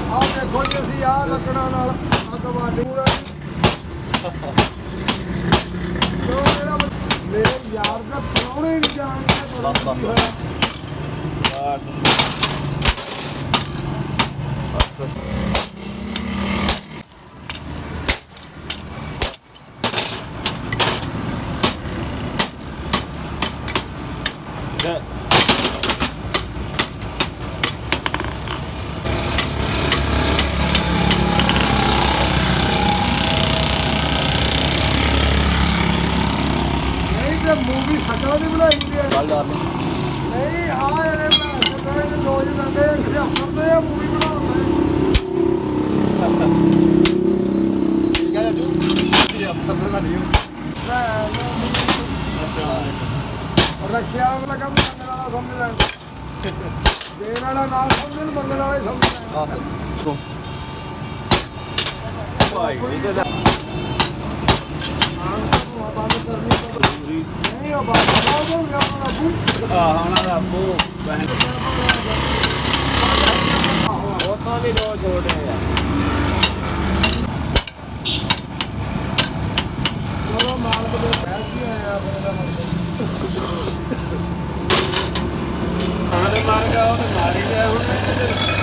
ਆਹ ਦੇਖੋ ਜੀ ਅਸੀਂ ਆਹ ਲੱਕੜਾਂ ਨਾਲ ਅੱਗ ਬਾਲੀ ਪੂਰਾ ਜੋ ਮੇਰੇ ਯਾਰ ਦਾ ਪ੍ਰਾਹੁਣੇ ਨਹੀਂ ਜਾਣਦੇ ਬਸ ਬਸ मूवी सकल नहीं बनाई हुई है नहीं आ रोज लगे हफ्ते मूवी रखिया लगा मंगने वाला समझ लैन देने वाला ना समझे मंगने वाले समझ ਉਹਨਾਂ ਦਾ ਉਹ ਤਾਂ ਵੀ ਦੋ ਛੋਟੇ ਆ ਚਲੋ ਮਾਲਕ ਦੇ ਪੈਰ ਕੀ ਆਇਆ ਆਪਣੇ ਦਾ ਮਾਰ ਗਿਆ ਉਹ ਮਾਰੀ ਗਿਆ ਹੁਣ